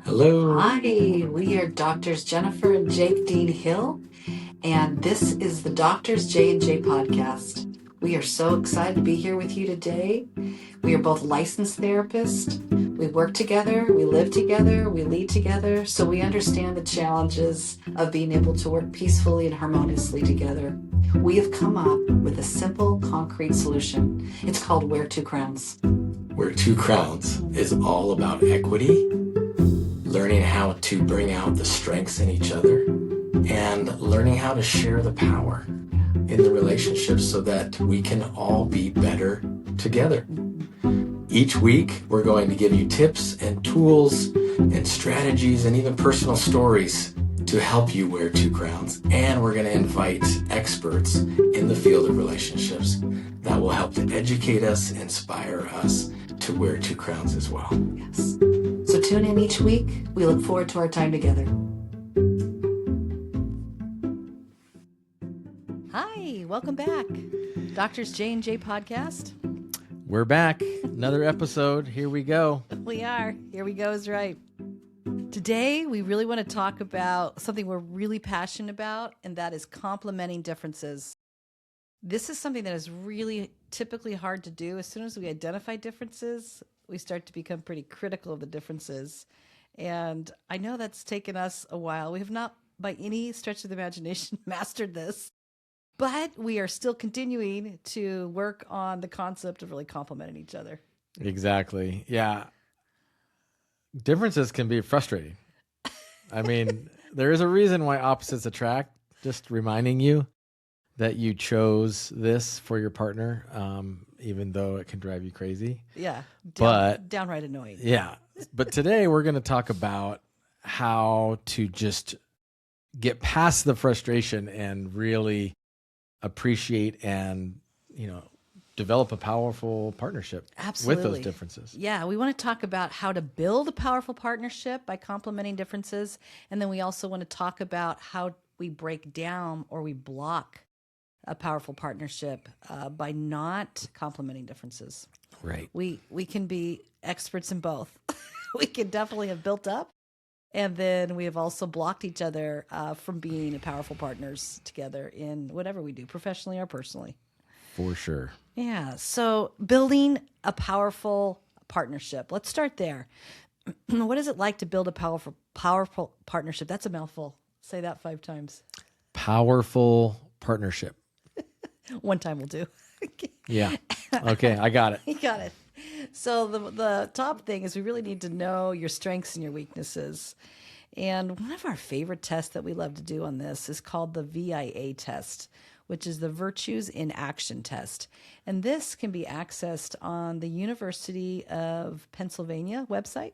Hello. Hi, we are Doctors Jennifer and Jake Dean Hill, and this is the Doctors J&J podcast. We are so excited to be here with you today. We are both licensed therapists. We work together, we live together, we lead together, so we understand the challenges of being able to work peacefully and harmoniously together. We have come up with a simple, concrete solution. It's called Wear Two Crowns. Wear Two Crowns is all about equity, learning how to bring out the strengths in each other, and learning how to share the power in the relationship so that we can all be better together. Each week, we're going to give you tips and tools and strategies and even personal stories to help you wear two crowns. And we're going to invite experts in the field of relationships that will help to educate us, inspire us to wear two crowns as well. Yes. So tune in each week. We look forward to our time together. Hi, welcome back. Doctors J&J podcast. We're back. Another episode. Here we go. We are. Here we go is right. Today, we really want to talk about something we're really passionate about, and that is complementing differences. This is something that is really typically hard to do. As soon as we identify differences, we start to become pretty critical of the differences. And I know that's taken us a while. We have not, by any stretch of the imagination, mastered this. But we are still continuing to work on the concept of really complementing each other. Exactly. Yeah. Differences can be frustrating. I mean, there is a reason why opposites attract. Just reminding you that you chose this for your partner, even though it can drive you crazy. Yeah. Downright annoying. Yeah. But today we're going to talk about how to just get past the frustration and really appreciate and, develop a powerful partnership. Absolutely. With those differences. Yeah, we want to talk about how to build a powerful partnership by complementing differences. And then we also want to talk about how we break down or we block a powerful partnership by not complementing differences. Right. We can be experts in both. We can definitely have built up. And then we have also blocked each other from being powerful partners together in whatever we do, professionally or personally. For sure. Yeah. So building a powerful partnership. Let's start there. What is it like to build a powerful partnership? That's a mouthful. Say that 5 times. Powerful partnership. One time will do. Yeah. Okay. I got it. You got it. So the top thing is we really need to know your strengths and your weaknesses. And one of our favorite tests that we love to do on this is called the VIA test, which is the Virtues in Action test. And this can be accessed on the University of Pennsylvania website.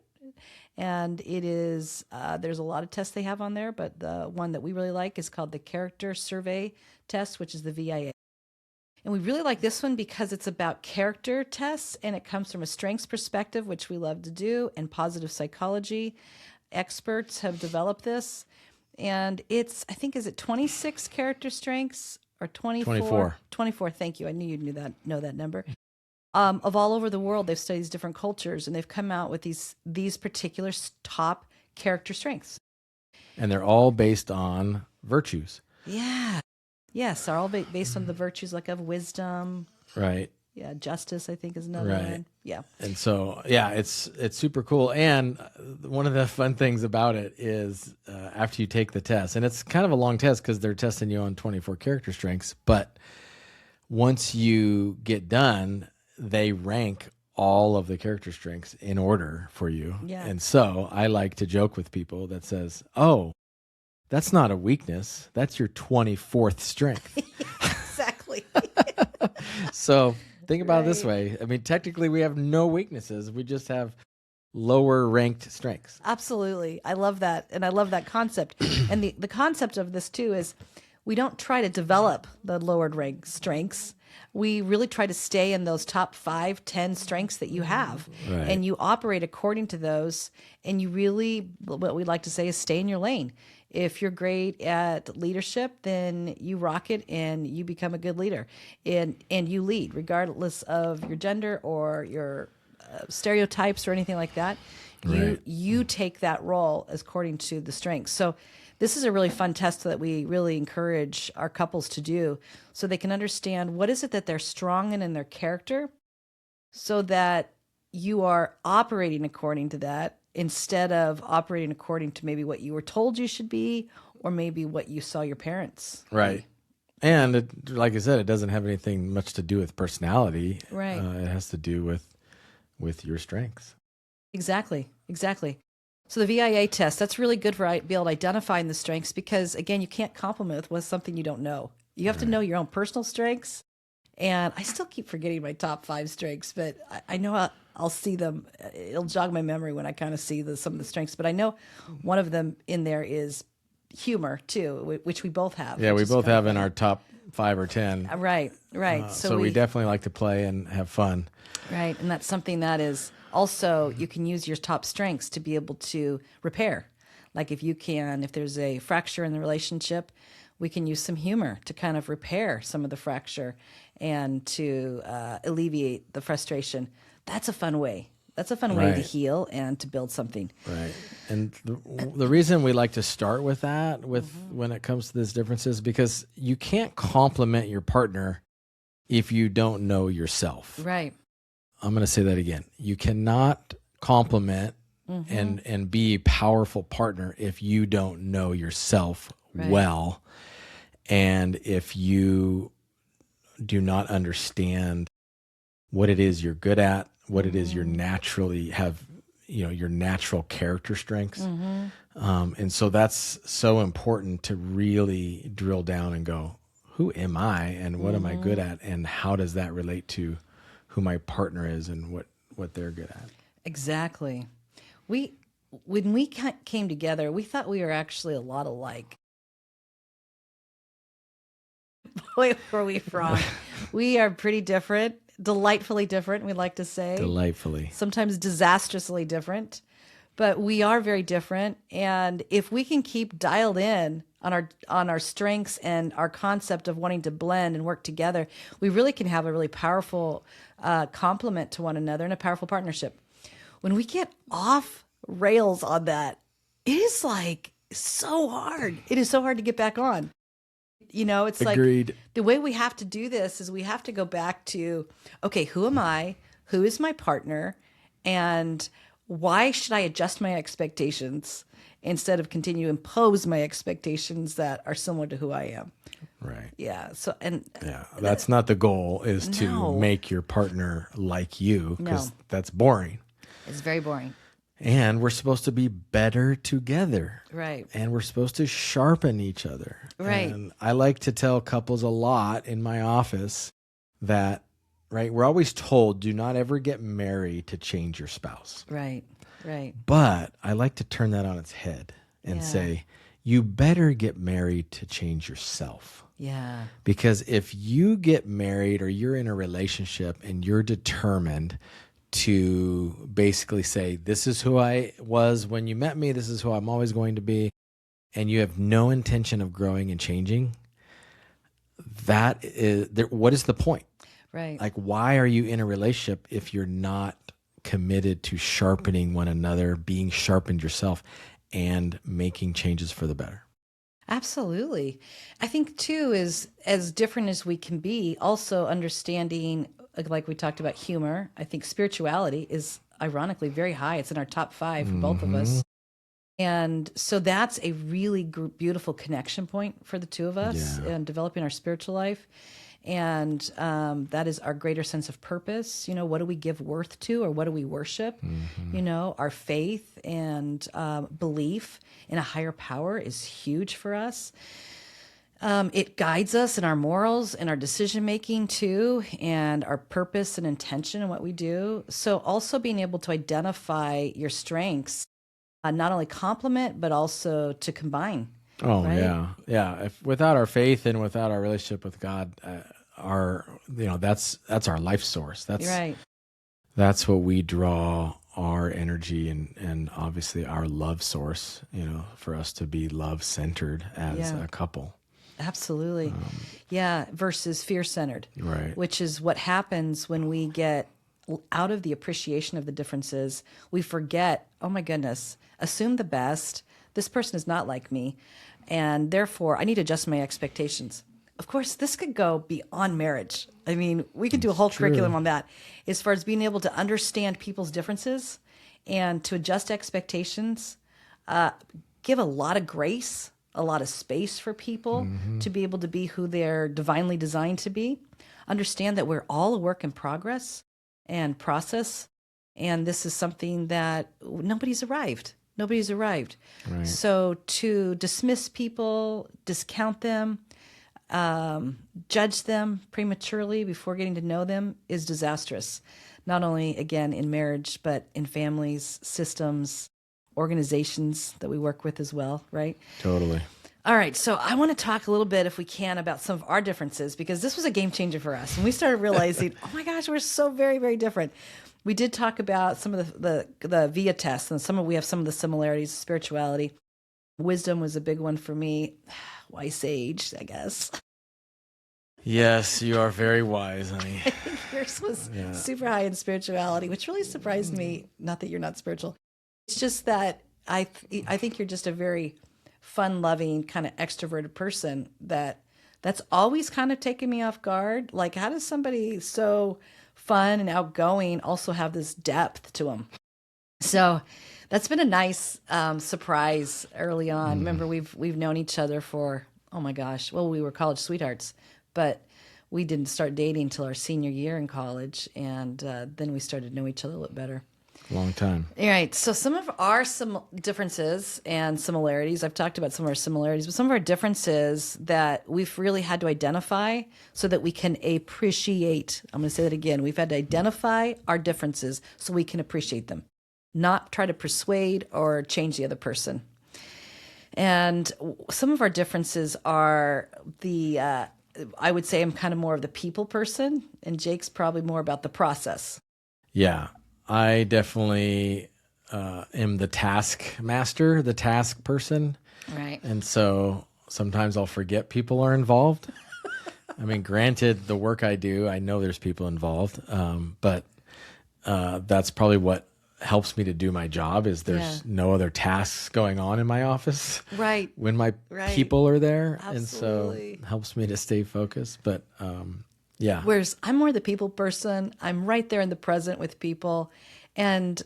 And it is, there's a lot of tests they have on there, but the one that we really like is called the Character Survey test, which is the VIA. And we really like this one because it's about character tests and it comes from a strengths perspective, which we love to do, and positive psychology. Experts have developed this. And it's, I think, is it 26 character strengths or 24? 24. 24, thank you. I knew you'd know that number. Of all over the world, they've studied different cultures and they've come out with these particular top character strengths. And they're all based on virtues. Yeah. Yes, are all based on the virtues like of wisdom. Right. Yeah, justice, I think, is another one. Yeah. And so, yeah, it's super cool. And one of the fun things about it is after you take the test, and it's kind of a long test because they're testing you on 24 character strengths, but once you get done, they rank all of the character strengths in order for you. Yeah. And so I like to joke with people that says, oh, that's not a weakness. That's your 24th strength. Exactly. So think about it this way. I mean, technically we have no weaknesses. We just have lower ranked strengths. Absolutely. I love that. And I love that concept. And the concept of this too is we don't try to develop the lowered ranked strengths. We really try to stay in those top 5, 10 strengths that you have. Right. And you operate according to those. And you really, what we like to say is stay in your lane. If you're great at leadership, then you rock it and you become a good leader. And you lead regardless of your gender or your stereotypes or anything like that. Right. You take that role as according to the strengths. So this is a really fun test that we really encourage our couples to do, so they can understand what is it that they're strong in their character, so that you are operating according to that instead of operating according to maybe what you were told you should be, or maybe what you saw your parents. Right. And like I said, it doesn't have anything much to do with personality. Right. It has to do with your strengths. Exactly. So the VIA test, that's really good for be able to identify the strengths, because again, you can't compliment with something you don't know. You have to know your own personal strengths. And I still keep forgetting my top 5 strengths, but I know I'll see them. It'll jog my memory when I kind of see some of the strengths. But I know one of them in there is humor too, which we both have. Yeah, we which is both kind of have in our top 5 or 10. Right. So we definitely like to play and have fun. Right. And that's something that is also, you can use your top strengths to be able to repair. Like if there's a fracture in the relationship, we can use some humor to kind of repair some of the fracture and to alleviate the frustration. That's a fun way. That's a fun way to Right. heal and to build something. Right. And the reason we like to start with that when it comes to these differences, because you can't compliment your partner if you don't know yourself. Right. I'm going to say that again. You cannot compliment and be a powerful partner if you don't know yourself well. And if you do not understand what it is you're good at, what it is you're naturally have, your natural character strengths. And so that's so important to really drill down and go, who am I and what am I good at? And how does that relate to who my partner is and what they're good at? Exactly. When we came together, we thought we were actually a lot alike. Boy, were we wrong. We are pretty different, delightfully different, we like to say. Delightfully. Sometimes disastrously different, but we are very different. And if we can keep dialed in on our strengths and our concept of wanting to blend and work together, we really can have a really powerful complement to one another and a powerful partnership. When we get off rails on that, it is like so hard. It is so hard to get back on. It's Agreed. like the way we have to do this is we have to go back to, okay, who am I? Who is my partner? And why should I adjust my expectations instead of continue to impose my expectations that are similar to who I am? Right. Yeah. So, That's not the goal, is to No. make your partner like you, because No. that's boring. it's very boring. And we're supposed to be better together. Right. And we're supposed to sharpen each other. Right. And I like to tell couples a lot in my office that, we're always told, do not ever get married to change your spouse. Right. But I like to turn that on its head and say, you better get married to change yourself. Yeah. Because if you get married or you're in a relationship and you're determined to basically say, this is who I was when you met me, this is who I'm always going to be, and you have no intention of growing and changing, what is the point? Right. Like, why are you in a relationship if you're not committed to sharpening one another, being sharpened yourself, and making changes for the better? Absolutely. I think too is, as different as we can be, also understanding, like we talked about, humor. I think spirituality is ironically very high. It's in our top 5 for both of us. And so that's a really beautiful connection point for the two of us in developing our spiritual life. And that is our greater sense of purpose. What do we give worth to, or what do we worship? Our faith and belief in a higher power is huge for us. It guides us in our morals and our decision making too, and our purpose and intention in what we do. So also being able to identify your strengths, not only complement, but also to combine. Oh, right? yeah. If without our faith and without our relationship with God, that's our life source. That's what we draw our energy and obviously our love source. For us to be love centered as a couple. Absolutely. Versus fear centered. Right. Which is what happens when we get out of the appreciation of the differences, we forget, oh my goodness, assume the best. This person is not like me. And therefore, I need to adjust my expectations. Of course, this could go beyond marriage. I mean, we could do a whole curriculum on that as far as being able to understand people's differences and to adjust expectations, give a lot of grace, a lot of space for people to be able to be who they're divinely designed to be. Understand that we're all a work in progress and process. And this is something that nobody's arrived. Nobody's arrived. Right. So to dismiss people, discount them, judge them prematurely before getting to know them is disastrous. Not only, again, in marriage, but in families, systems, organizations that we work with as well, right? Totally. All right, so I want to talk a little bit, if we can, about some of our differences, because this was a game changer for us. And we started realizing, oh my gosh, we're so very, very different. We did talk about some of the VIA tests, and we have some of the similarities, spirituality. Wisdom was a big one for me. Wise age, I guess. Yes, you are very wise, honey. Yours was super high in spirituality, which really surprised me. Not that you're not spiritual. It's just that I think you're just a very fun-loving, kind of extroverted person that's always kind of taken me off guard. Like, how does somebody so fun and outgoing also have this depth to them? So that's been a nice surprise early on. Remember, we've known each other for, oh my gosh, well, we were college sweethearts, but we didn't start dating until our senior year in college, and then we started to know each other a little better. Long time. All right, so some of our differences and similarities, I've talked about some of our similarities, but some of our differences that we've really had to identify so that we can appreciate. I'm going to say that again. We've had to identify our differences so we can appreciate them, not try to persuade or change the other person. And some of our differences are I would say I'm kind of more of the people person, and Jake's probably more about the process. Yeah, I definitely am the task master, the task person. Right. And so sometimes I'll forget people are involved. I mean, granted, the work I do, I know there's people involved, but that's probably what helps me to do my job is there's no other tasks going on in my office. Right. When my people are there. Absolutely. And so it helps me to stay focused. But yeah. Whereas I'm more the people person. I'm right there in the present with people. And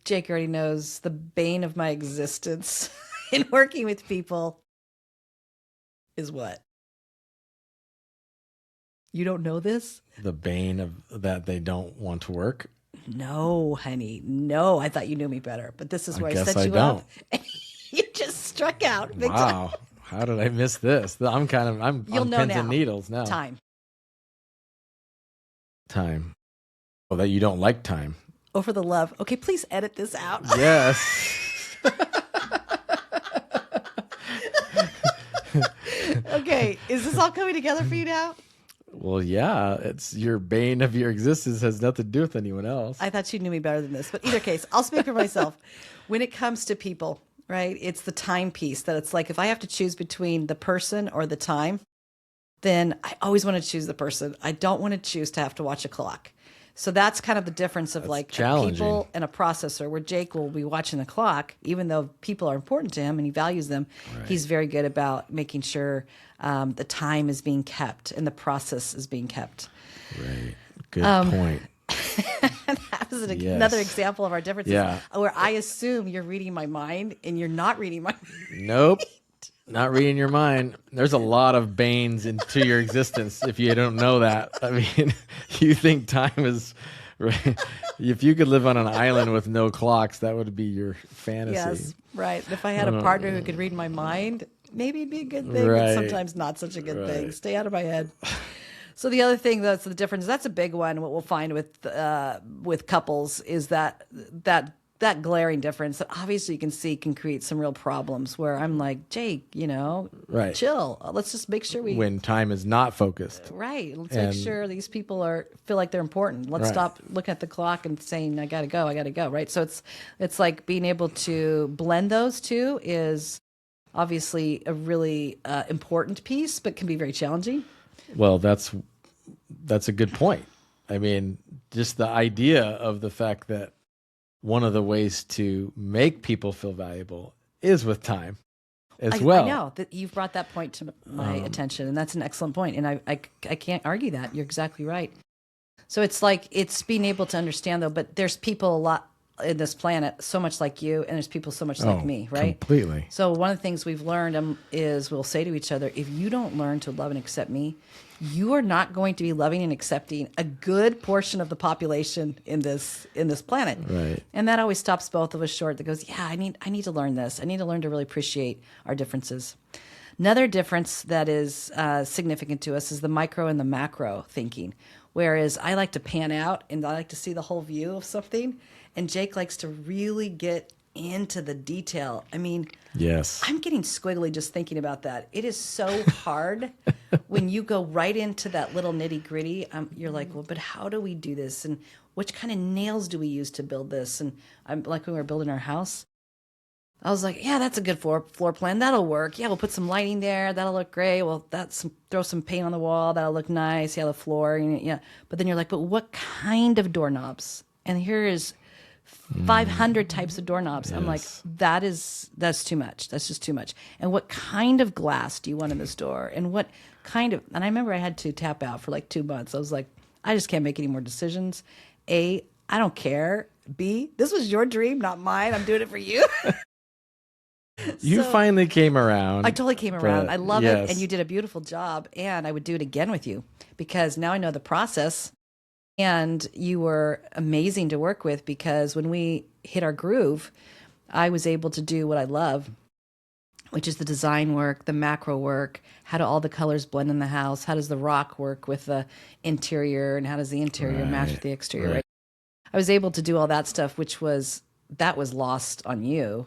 Jake already knows the bane of my existence in working with people is what? You don't know this? The bane of that they don't want to work. No, honey. No, I thought you knew me better. But this is where I guess set I you don't. up. You just struck out. Big Wow. How did I miss this? I'm You'll on know pins now. and needles now. Time. Oh, that you don't like time. Oh, for the love. Okay, please edit this out. Yes. Okay, is this all coming together for you now? Well, yeah, it's your bane of your existence has nothing to do with anyone else. I thought you knew me better than this. But either case, I'll speak for myself. When it comes to people, right, it's the time piece that it's like if I have to choose between the person or the time, then I always want to choose the person. I don't want to choose to have to watch a clock. So that's kind of the difference of like a people and a processor, where Jake will be watching the clock, even though people are important to him and he values them. Right. He's very good about making sure the time is being kept and the process is being kept. Right. Good point. That was another example of our differences, where I assume you're reading my mind and you're not reading my mind. Nope. Not reading your mind. There's a lot of banes into your existence if you don't know that. I mean, you think time is... Right. If you could live on an island with no clocks, that would be your fantasy. Yes, right. If I had a partner who could read my mind, maybe it'd be a good thing, but sometimes not such a good thing. Stay out of my head. So the other thing that's the difference, that's a big one, what we'll find with couples is that glaring difference that obviously you can see can create some real problems, where I'm like, Jake, chill. Let's just make sure when time is not focused. Right. Let's make sure these people feel like they're important. Let's stop looking at the clock and saying, I gotta go. Right. So it's like being able to blend those two is obviously a really important piece, but can be very challenging. Well, that's a good point. I mean, just the idea of the fact that one of the ways to make people feel valuable is with time as well. I know that you've brought that point to my attention, and that's an excellent point. And I can't argue that. You're exactly right. So it's like, it's being able to understand though, but there's people a lot in this planet so much like you, and there's people so much like me, right? Completely. So one of the things we've learned is we'll say to each other, if you don't learn to love and accept me, you are not going to be loving and accepting a good portion of the population in this planet. Right. And that always stops both of us short. That goes, yeah, I need to learn this. I need to learn to really appreciate our differences. Another difference that is significant to us is the micro and the macro thinking. Whereas I like to pan out and I like to see the whole view of something, and Jake likes to really get into the detail. I mean, yes, I'm getting squiggly just thinking about that. It is so hard when you go right into that little nitty gritty. You're like, well, but how do we do this? And which kind of nails do we use to build this? And I'm like, when we were building our house, I was like, yeah, that's a good floor plan. That'll work. Yeah, we'll put some lighting there. That'll look great. Well, throw some paint on the wall. That'll look nice. Yeah, the floor. Yeah. But then you're like, but what kind of doorknobs? And here is 500 types of doorknobs. Yes. I'm like, that's too much. That's just too much. And what kind of glass do you want in this door? And what kind of, and I remember I had to tap out for like 2 months. I was like, I just can't make any more decisions. A, I don't care. B, this was your dream, not mine. I'm doing it for you. You finally came around. I totally came around. I love yes. it. And you did a beautiful job. And I would do it again with you because now I know the process. And you were amazing to work with because when we hit our groove, I was able to do what I love, which is the design work, the macro work. How do all the colors blend in the house? How does the rock work with the interior? And how does the interior match with the exterior? Right. I was able to do all that stuff, that was lost on you.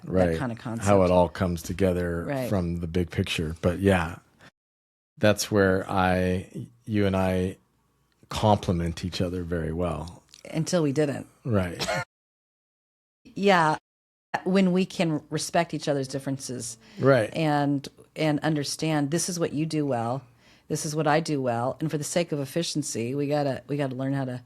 That kind of concept. How it all comes together from the big picture. But yeah, that's where you and I complement each other very well. Until we didn't. Right. Yeah. When we can respect each other's differences. Right. And understand this is what you do well. This is what I do well. And for the sake of efficiency, we gotta learn how to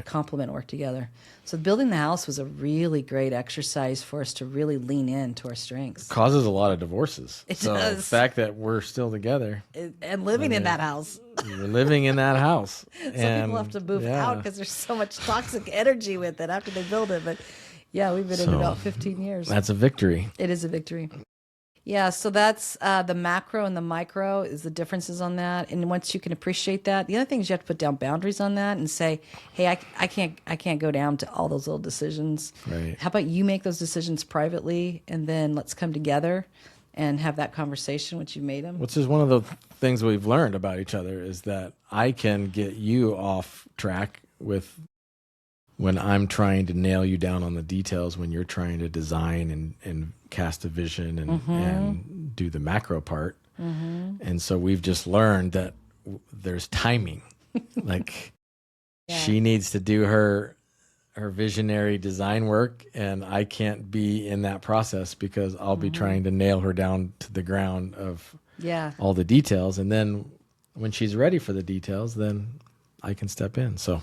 complement, work together. So building the house was a really great exercise for us to really lean into our strengths. It causes a lot of divorces. It so does. The fact that we're still together. And living in that house. We're living in that house. Some people have to move out because there's so much toxic energy with it after they build it. But yeah, we've been in about 15 years. That's a victory. It is a victory. Yeah, so that's the macro and the micro is the differences on that. And once you can appreciate that, the other thing is you have to put down boundaries on that and say, hey, I can't go down to all those little decisions. Right. How about you make those decisions privately, and then let's come together and have that conversation once you've made them. Which is one of the things we've learned about each other is that I can get you off track with when I'm trying to nail you down on the details, when you're trying to design and cast a vision and do the macro part. And so we've just learned that there's timing. Like she needs to do her visionary design work, and I can't be in that process because I'll be trying to nail her down to the ground of all the details. And then when she's ready for the details, then I can step in. So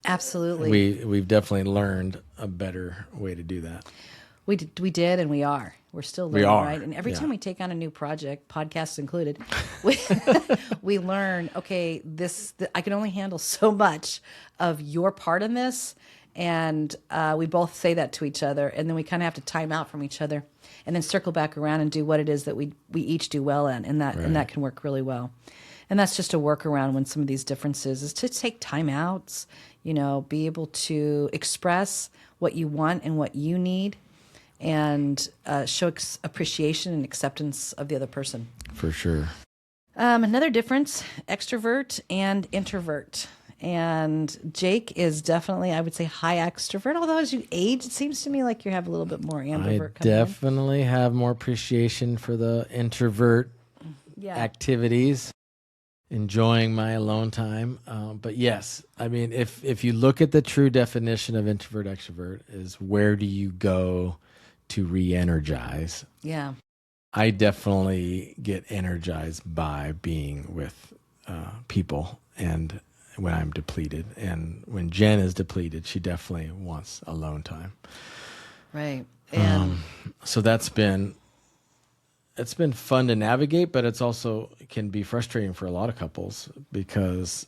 absolutely. We've definitely learned a better way to do that. We did, and we are. We're still learning, right? And every time we take on a new project, podcasts included, we learn, okay, I can only handle so much of your part in this. And we both say that to each other, and then we kind of have to time out from each other and then circle back around and do what it is that we each do well in, and that can work really well. And that's just a workaround when some of these differences is to take time outs, be able to express what you want and what you need, and show appreciation and acceptance of the other person. For sure. Another difference, extrovert and introvert. And Jake is definitely, I would say, high extrovert. Although as you age, it seems to me like you have a little bit more ambivert. I definitely have more appreciation for the introvert activities. Enjoying my alone time. But yes, I mean, if you look at the true definition of introvert extrovert is where do you go to re-energize? Yeah. I definitely get energized by being with people and when I'm depleted. And when Jen is depleted, she definitely wants alone time. Right. And So it's been fun to navigate, but it's also can be frustrating for a lot of couples because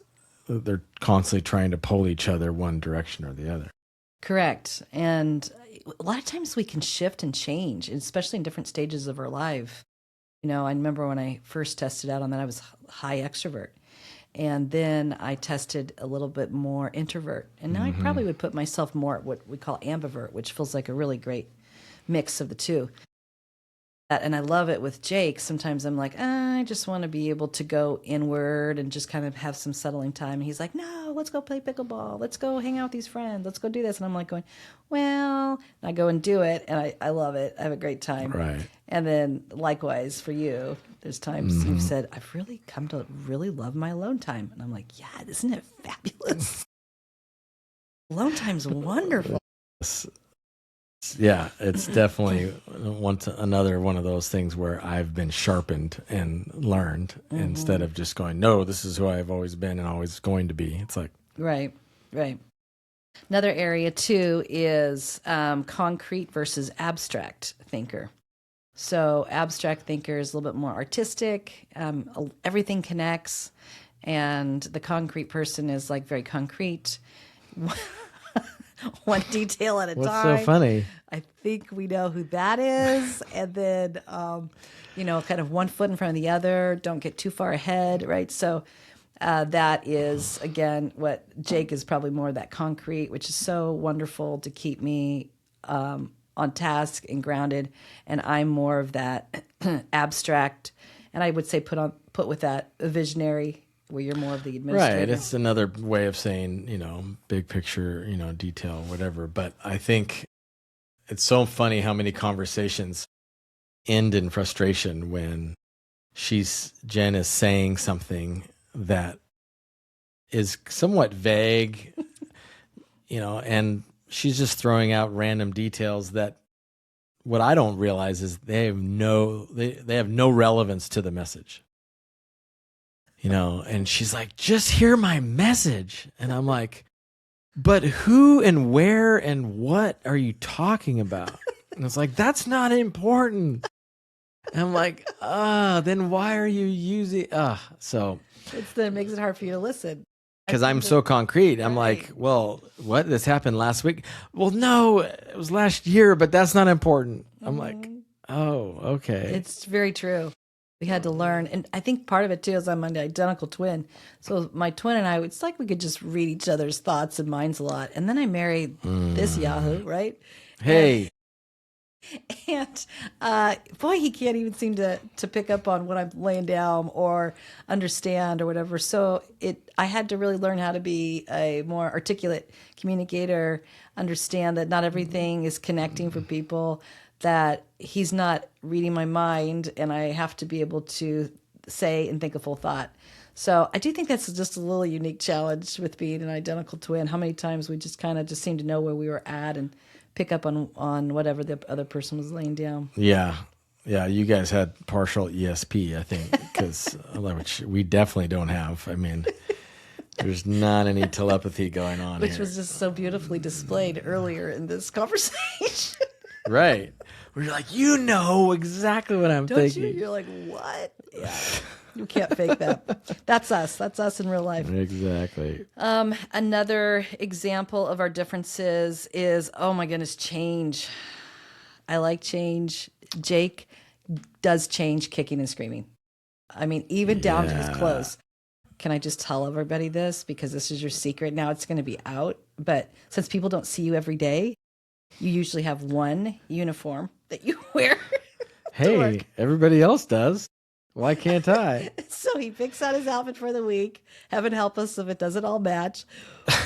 they're constantly trying to pull each other one direction or the other. correct. And a lot of times we can shift and change, especially in different stages of our life. I remember when I first tested out on that, I was high extrovert. And then I tested a little bit more introvert. And now I probably would put myself more at what we call ambivert, which feels like a really great mix of the two. And I love it with Jake. Sometimes I'm like, I just want to be able to go inward and just kind of have some settling time. And he's like, no, let's go play pickleball. Let's go hang out with these friends. Let's go do this. And I'm like going, well, and I go and do it. And I love it. I have a great time. Right. And then likewise for you, there's times you've said, I've really come to really love my alone time. And I'm like, yeah, isn't it fabulous? Alone time's wonderful. Yeah, it's definitely another one of those things where I've been sharpened and learned instead of just going, no, this is who I've always been and always going to be. It's like, Right. Another area too is concrete versus abstract thinker. So abstract thinker is a little bit more artistic. Everything connects, and the concrete person is like very concrete. One detail at a what's time. so funny? I think we know who that is. And then, kind of one foot in front of the other. Don't get too far ahead, right? So that is, again, what Jake is probably more of that concrete, which is so wonderful to keep me on task and grounded. And I'm more of that abstract. And I would say put with that a visionary, where you're more of the administrator. Right. It's another way of saying, big picture, detail, whatever. But I think it's so funny how many conversations end in frustration when Jen is saying something that is somewhat vague, and she's just throwing out random details that what I don't realize is they have no relevance to the message. And she's like, just hear my message. And I'm like, but who and where and what are you talking about? And it's like, that's not important. And I'm like, then why are you using, so. It makes it hard for you to listen. Because I'm so concrete. I'm like, well, what? This happened last week? Well, no, it was last year, but that's not important. I'm like, oh, okay. It's very true. We had to learn. And I think part of it, too, is I'm an identical twin. So my twin and I, it's like we could just read each other's thoughts and minds a lot. And then I married this Yahoo, right? Hey. And boy, he can't even seem to pick up on what I'm laying down or understand or whatever. So I had to really learn how to be a more articulate communicator, understand that not everything is connecting for people, that he's not reading my mind, and I have to be able to say and think a full thought. So I do think that's just a little unique challenge with being an identical twin. How many times we just kind of just seem to know where we were at and pick up on whatever the other person was laying down. Yeah. You guys had partial ESP, I think, because which we definitely don't have. I mean, there's not any telepathy going on Which here. was just so beautifully displayed earlier in this conversation. Right. Where you're like, exactly what I'm Don't thinking. you? You're like, what? Yeah. You can't fake that. That's us. That's us in real life. Exactly. Another example of our differences is, oh my goodness, change. I like change. Jake does change kicking and screaming. I mean, even down to his clothes. Can I just tell everybody this? Because this is your secret. Now it's going to be out. But since people don't see you every day, you usually have one uniform that you wear. Hey, everybody else does. Why can't I? So he picks out his outfit for the week. Heaven help us if it doesn't all match,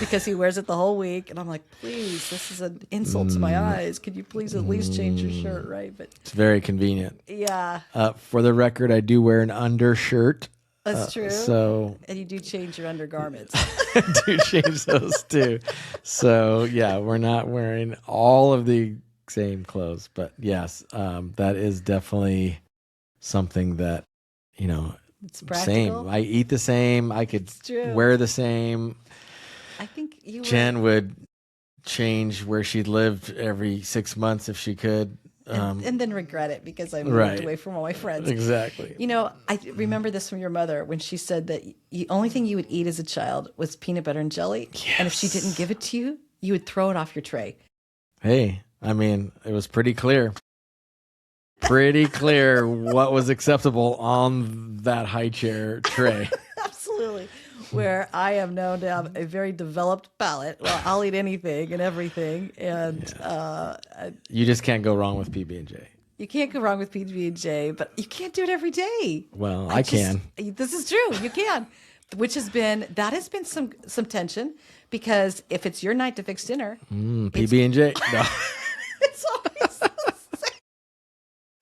because he wears it the whole week. And I'm like, please, this is an insult to my eyes. Could you please at least change your shirt, right? But It's very convenient. yeah, For the record, I do wear an undershirt. that's true. So And you do change your undergarments. I do change those too. So yeah, we're not wearing all of the same clothes, but yes, that is definitely something that, It's practical. Same. I eat the same. I could true. wear the same. I think you Jen would change where she lived every 6 months if she could. and then regret it because I moved Right. away from all my friends. Exactly. You know, I remember this from your mother when she said that the only thing you would eat as a child was peanut butter and jelly. And if she didn't give it to you, you would throw it off your tray. Hey, I mean, it was pretty clear. Pretty clear what was acceptable on that high chair tray. Absolutely. Where I am known to have a very developed palate. Well, I'll eat anything and everything. And You just can't go wrong with PB&J. you can't go wrong with PB&J, but you can't do it every day. Well, I can. This is true. You can. That has been some tension because if it's your night to fix dinner, PB&J. No. it's always the same.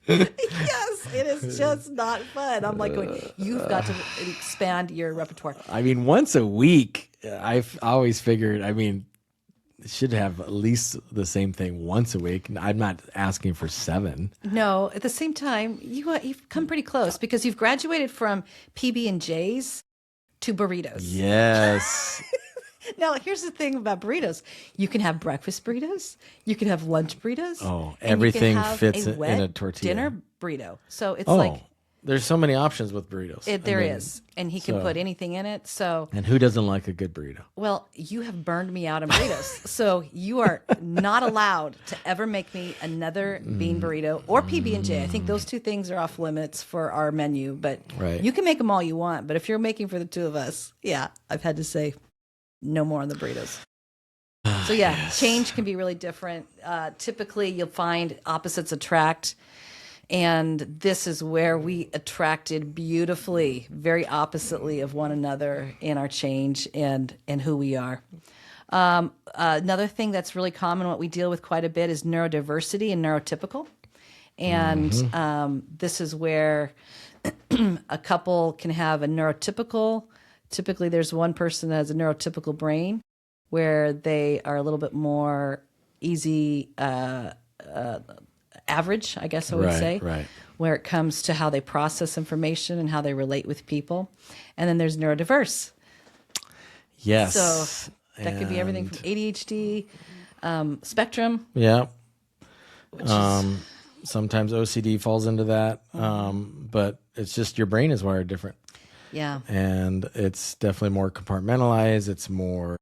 Yes, it is just not fun. I'm like going, you've got to expand your repertoire. I mean, once a week, I've always figured, I mean, it should have at least the same thing once a week. I'm not asking for 7. No, at the same time, you've come pretty close because you've graduated from PB&J's to burritos. Yes. Now, here's the thing about burritos. You can have breakfast burritos. You can have lunch burritos. Oh, and everything you can have fits a in wet a tortilla. dinner burrito. So it's Oh, like there's so many options with burritos. there is. And he can put anything in it. So, And who doesn't like a good burrito? well, you have burned me out on burritos. So you are not allowed to ever make me another bean burrito or PB&J. I think those two things are off limits for our menu. But Right. you can make them all you want. But if you're making for the two of us, yeah, I've had to say no more on the burritos. So yeah, change can be really different. Typically, you'll find opposites attract. And this is where we attracted beautifully, very oppositely of one another in our change and who we are. Another thing that's really common, what we deal with quite a bit, is neurodiversity and neurotypical. And this is where a couple can have a neurotypical. Typically, there's one person that has a neurotypical brain where they are a little bit more easy, average, I guess I would say, Right. where it comes to how they process information and how they relate with people. And then there's neurodiverse. Yes. So that could be everything from ADHD, spectrum. Yeah. Which is, Sometimes OCD falls into that. But it's just your brain is wired different. yeah. And it's definitely more compartmentalized. It's more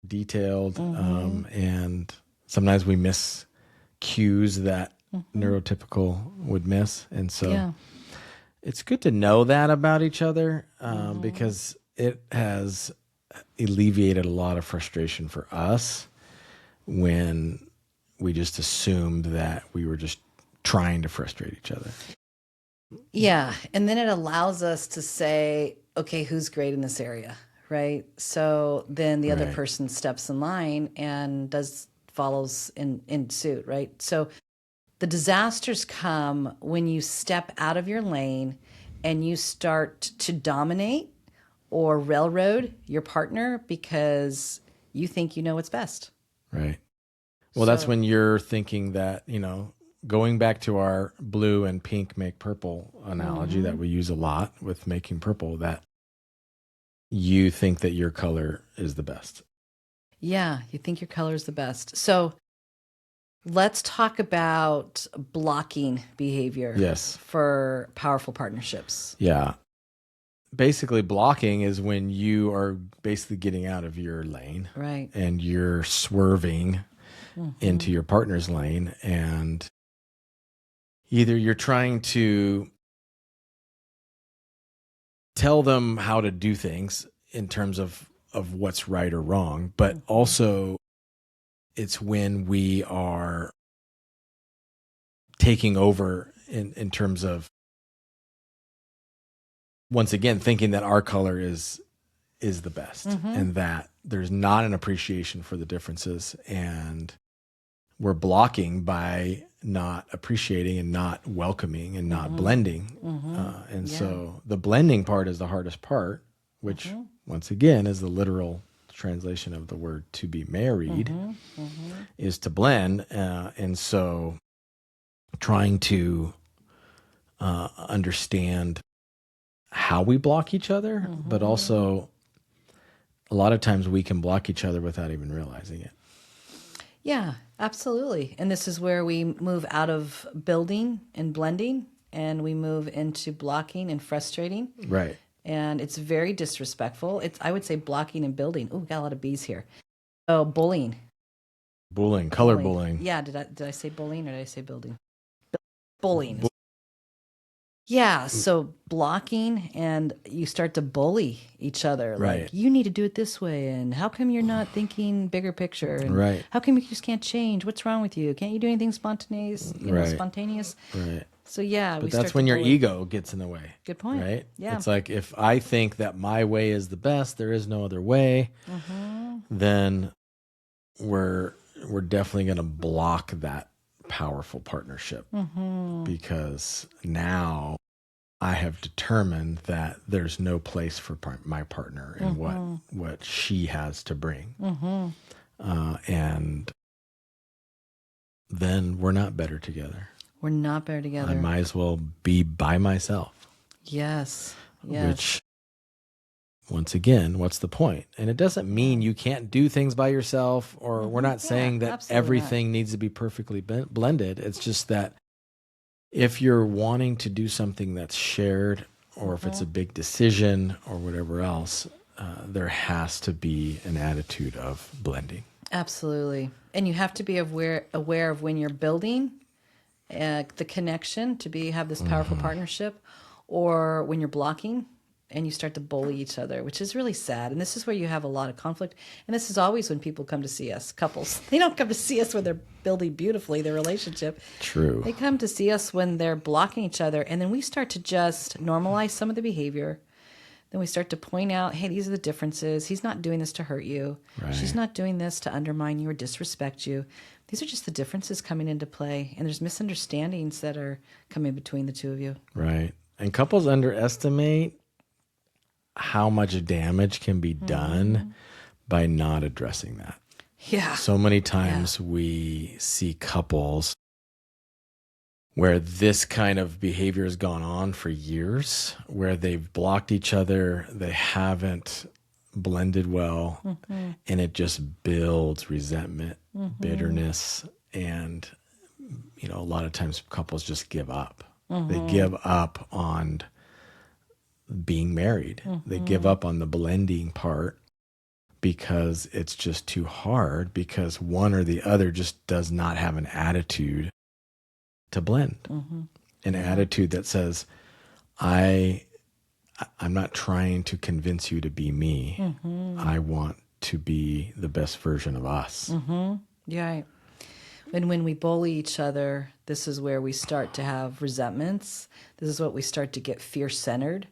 detailed. And sometimes we miss cues that neurotypical would miss. And so it's good to know that about each other because it has alleviated a lot of frustration for us when we just assumed that we were just trying to frustrate each other. Yeah. And then it allows us to say, okay, who's great in this area? Right. So then the other Right. person steps in line and follows in suit. Right. So the disasters come when you step out of your lane and you start to dominate or railroad your partner because you think you know what's best. Right. Well, that's So- when you're thinking that, going back to our blue and pink make purple analogy that we use a lot with making purple, that you think that your color is the best. Yeah, you think your color is the best. So let's talk about blocking behavior Yes. for powerful partnerships. Yeah. Basically, blocking is when you are basically getting out of your lane Right. and you're swerving into your partner's lane, and either you're trying to tell them how to do things in terms of what's right or wrong, but also it's when we are taking over in terms of, once again, thinking that our color is the best and that there's not an appreciation for the differences, and we're blocking by not appreciating and not welcoming and not blending. So the blending part is the hardest part, which once again is the literal translation of the word to be married, is to blend. And so trying to understand how we block each other, but also a lot of times we can block each other without even realizing it. Yeah, absolutely. And this is where we move out of building and blending, and we move into blocking and frustrating. Right. And it's very disrespectful. I would say blocking and building. Oh, we got a lot of B's here. Oh, bullying. Bullying, color bullying. Yeah, did I say bullying or did I say building? Bullying. Yeah, so blocking, and you start to bully each other. Right. Like, you need to do it this way, and how come you're not thinking bigger picture? And Right. how come you just can't change? What's wrong with you? Can't you do anything spontaneous? Right. Spontaneous? Right. So yeah, But that's when your ego gets in the way. Good point. Right? Yeah. It's like, if I think that my way is the best, there is no other way, then we're definitely going to block that powerful partnership, because now I have determined that there's no place for my partner and what she has to bring. And then we're not better together. We're not better together. I might as well be by myself. Yes. Which, once again, what's the point? And it doesn't mean you can't do things by yourself, or we're not saying that absolutely everything needs to be perfectly blended. It's just that if you're wanting to do something that's shared, or if it's a big decision or whatever else, there has to be an attitude of blending. Absolutely. And you have to be aware of when you're building the connection to have this powerful partnership, or when you're blocking and you start to bully each other, which is really sad. And this is where you have a lot of conflict. And this is always when people come to see us, couples. They don't come to see us when they're building beautifully their relationship. True. They come to see us when they're blocking each other. And then we start to just normalize some of the behavior. Then we start to point out, hey, these are the differences. He's not doing this to hurt you. Right. She's not doing this to undermine you or disrespect you. These are just the differences coming into play. And there's misunderstandings that are coming between the two of you. Right. And couples underestimate how much damage can be done by not addressing that. Yeah. So many times we see couples where this kind of behavior has gone on for years, where they've blocked each other, they haven't blended well, and it just builds resentment, bitterness, and a lot of times couples just give up. They give up on being married. They give up on the blending part because it's just too hard, because one or the other just does not have an attitude to blend. An attitude that says, I'm not trying to convince you to be me. I want to be the best version of us. Yeah. Right. And when we bully each other, this is where we start to have resentments. This is what we start to get fear-centered,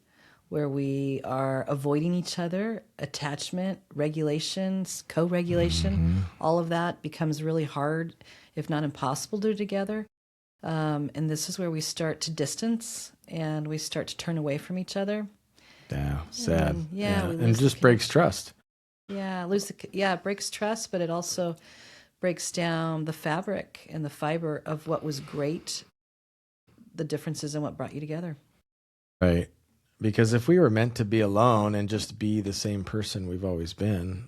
where we are avoiding each other, attachment, regulations, co-regulation. All of that becomes really hard, if not impossible, to do together. And this is where we start to distance, and we start to turn away from each other. Yeah, sad. We and lose it just breaks trust. Yeah, it breaks trust, but it also breaks down the fabric and the fiber of what was great, the differences in what brought you together. Right. Because if we were meant to be alone and just be the same person we've always been,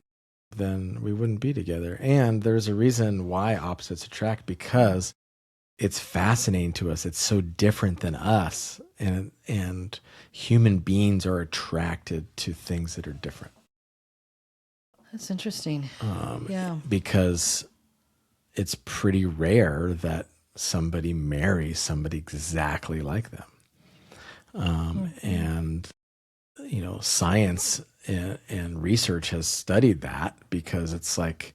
then we wouldn't be together. And there's a reason why opposites attract, because it's fascinating to us. It's so different than us. And human beings are attracted to things that are different. That's interesting. Yeah. Because it's pretty rare that somebody marries somebody exactly like them. And, science and research has studied that, because it's like,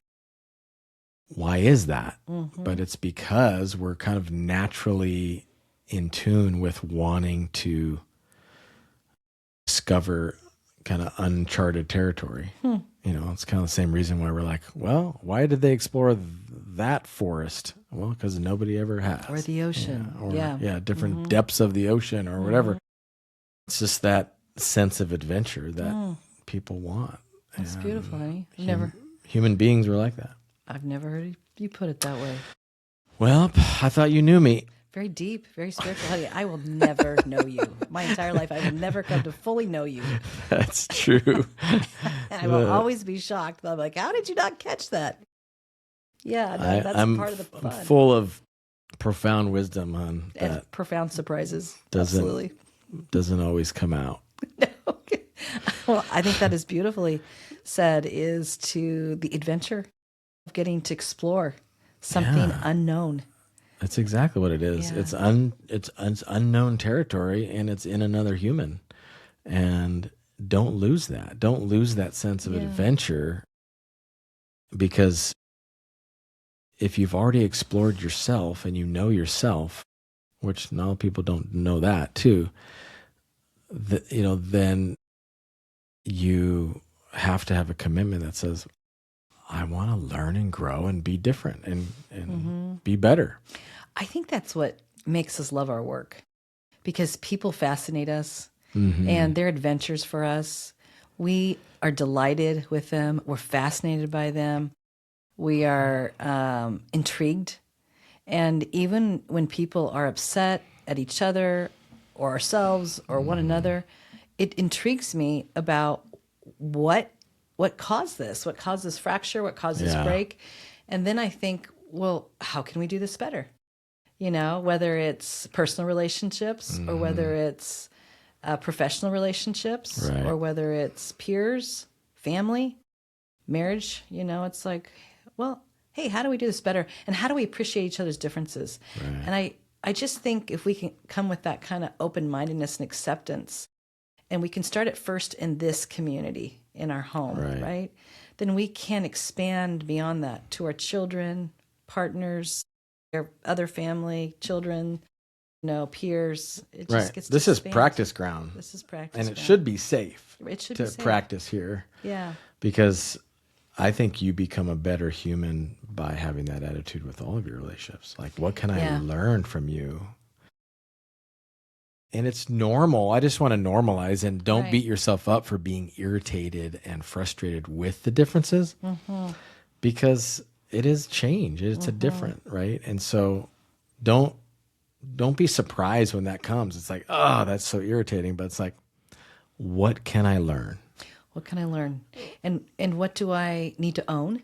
why is that? But it's because we're kind of naturally in tune with wanting to discover kind of uncharted territory. It's kind of the same reason why we're like, well, why did they explore that forest? Well, because nobody ever has. Or the ocean. Different depths of the ocean or whatever. It's just that sense of adventure that people want. That's beautiful, honey. Human beings were like that. I've never heard you put it that way. Well, I thought you knew me. Very deep, very spiritual. Honey, I will never know you. My entire life, I will never come to fully know you. That's true. I will always be shocked. I'm like, how did you not catch that? Yeah, no, that's I'm part of the fun. I'm full of profound wisdom, hon. And That profound surprises. doesn't Absolutely. doesn't always come out. Okay. Well, I think that is beautifully said, is to the adventure of getting to explore something Yeah. unknown. That's exactly what it is. Yeah. It's unknown territory, and it's in another human. And don't lose that. Don't lose that sense of Yeah. adventure, because if you've already explored yourself and you know yourself, which not all people don't know that too, then you have to have a commitment that says, I want to learn and grow and be different and be better. I think that's what makes us love our work, because people fascinate us Mm-hmm. and their adventures for us. We are delighted with them. We're fascinated by them. We are intrigued. And even when people are upset at each other or ourselves or one another, it intrigues me about what caused this, what caused this fracture, what caused this Yeah. break. And then I think, well, how can we do this better? Whether it's personal relationships or whether it's professional relationships, Right. or whether it's peers, family, marriage, it's like, well, hey, how do we do this better? And how do we appreciate each other's differences? Right. And I just think if we can come with that kind of open-mindedness and acceptance, and we can start it first in this community, in our home, right? Then we can expand beyond that to our children, partners, our other family, children, peers. It just Right. gets to This is expand. practice ground. This is practice. And it ground. should be safe It should to be safe. practice here, Yeah. because I think you become a better human by having that attitude with all of your relationships. Like, what can I Yeah. learn from you? And it's normal. I just want to normalize, and don't Right. beat yourself up for being irritated and frustrated with the differences, because it is change. It's a different, right? And so don't be surprised when that comes. It's like, oh, that's so irritating. But it's like, what can I learn? What can I learn? And what do I need to own?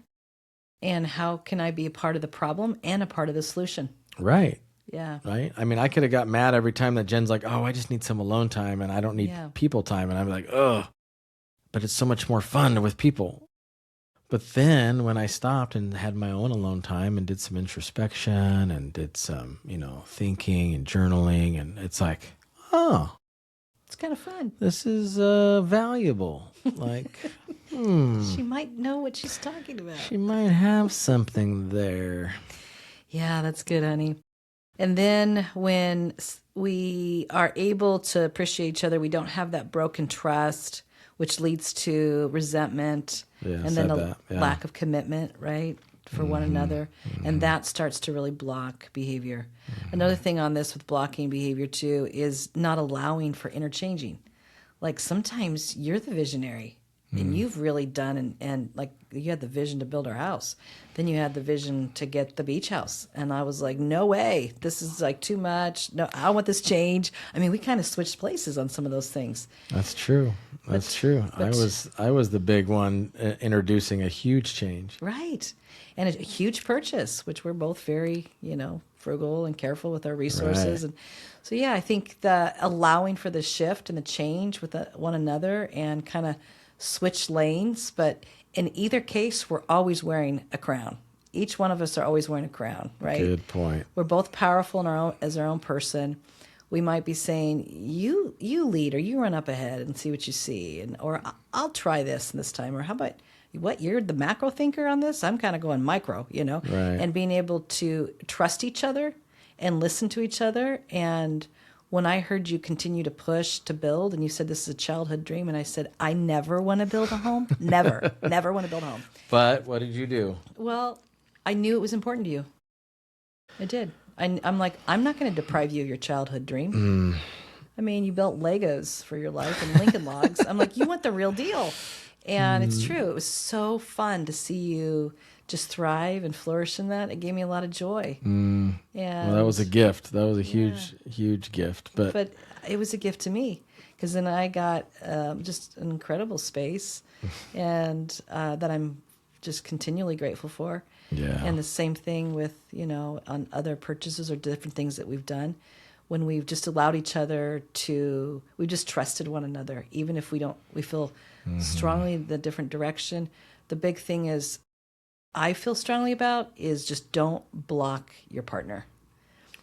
And how can I be a part of the problem and a part of the solution? Right. Yeah. Right. I mean, I could have got mad every time that Jen's like, oh, I just need some alone time and I don't need Yeah. people time. And I'm like, oh, but it's so much more fun with people. But then when I stopped and had my own alone time and did some introspection and did some, thinking and journaling, and it's like, oh, It's kind of fun. this is valuable. Like, She might know what she's talking about. she might have something there. Yeah, that's good, honey. And then when we are able to appreciate each other, we don't have that broken trust, which leads to resentment Yeah, and then said a that, yeah. lack of commitment, right, for one another. And that starts to really block behavior. Another thing on this with blocking behavior, too, is not allowing for interchanging. Like, sometimes you're the visionary and you've really done, and like, you had the vision to build our house. Then you had the vision to get the beach house. And I was like, no way. This is like too much. No, I want this change. I mean, we kind of switched places on some of those things. That's true. That's true. I was the big one introducing a huge change. Right. And a huge purchase, which we're both very, frugal and careful with our resources. Right. And so, yeah, I think the allowing for the shift and the change with one another and kind of switch lanes. But in either case, we're always wearing a crown. Each one of us are always wearing a crown, right? Good point. We're both powerful in as our own person. We might be saying, you lead, or you run up ahead and see what you see. Or I'll try this time. Or how about, what, you're the macro thinker on this? I'm kind of going micro, Right. And being able to trust each other and listen to each other. And when I heard you continue to push to build, and you said this is a childhood dream, and I said, I never want to build a home. Never, never want to build a home. But what did you do? Well, I knew it was important to you. I did. I'm like, I'm not going to deprive you of your childhood dream. I mean, you built Legos for your life and Lincoln Logs. I'm like, you want the real deal. And it's true. It was so fun to see you just thrive and flourish in that. It gave me a lot of joy. Well, that was a gift. That was a huge gift. But it was a gift to me, because then I got just an incredible space, and that I'm just continually grateful for. Yeah. And the same thing with, on other purchases or different things that we've done, when we've just allowed each other to, we just trusted one another, even if we feel strongly in the different direction. The big thing is, I feel strongly about, is just don't block your partner.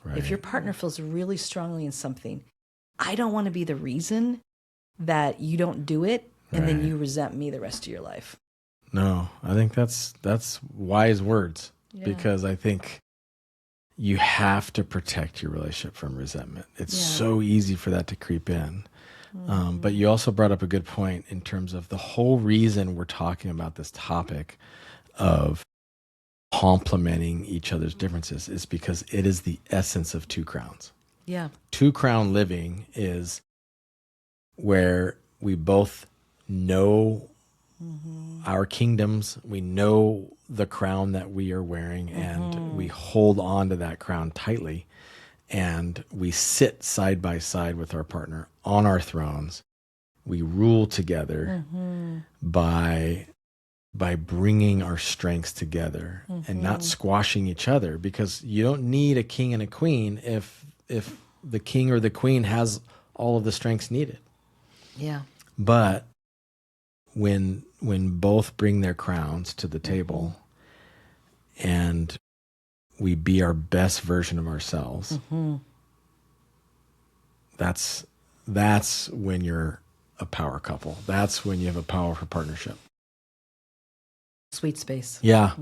Right. If your partner feels really strongly in something, I don't want to be the reason that you don't do it and then you resent me the rest of your life. No, I think that's wise words, because I think you have to protect your relationship from resentment. It's so easy for that to creep in. But you also brought up a good point in terms of the whole reason we're talking about this topic of complementing each other's differences is because it is the essence of Two Crowns. Yeah. Two Crown living is where we both know our kingdoms, we know the crown that we are wearing, and we hold on to that crown tightly, and we sit side by side with our partner on our thrones. We rule together by bringing our strengths together and not squashing each other, because you don't need a king and a queen if the king or the queen has all of the strengths needed. Yeah. But when both bring their crowns to the table and we be our best version of ourselves, that's when you're a power couple. That's when you have a powerful partnership. Sweet space. Yeah.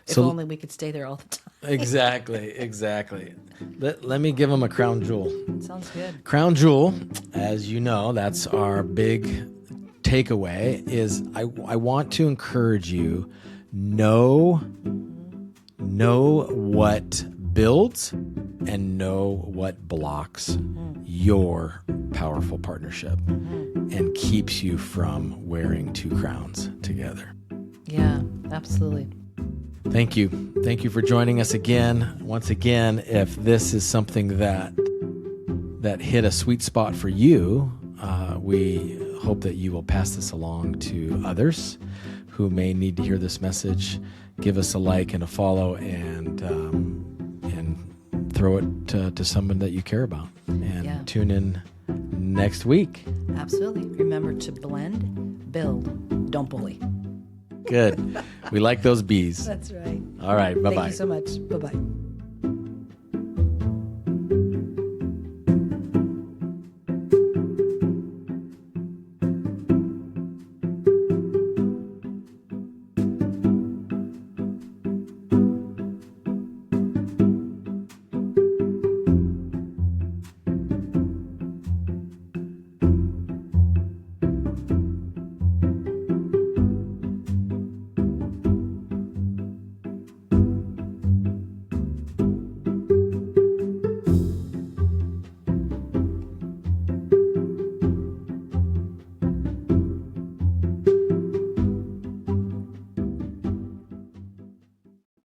If only we could stay there all the time. Exactly. Let me give them a crown jewel. Sounds good. Crown jewel, as you know, that's our big takeaway, is I want to encourage you, know what builds and know what blocks your powerful partnership and keeps you from wearing two crowns together. Yeah, absolutely. Thank you for joining us again. Once again, if this is something that hit a sweet spot for you, we hope that you will pass this along to others who may need to hear this message. Give us a like and a follow, and throw it to someone that you care about. And tune in next week. Absolutely. Remember to blend, build, don't bully. Good. We like those bees. That's right. All right. Bye-bye. Thank you so much. Bye-bye.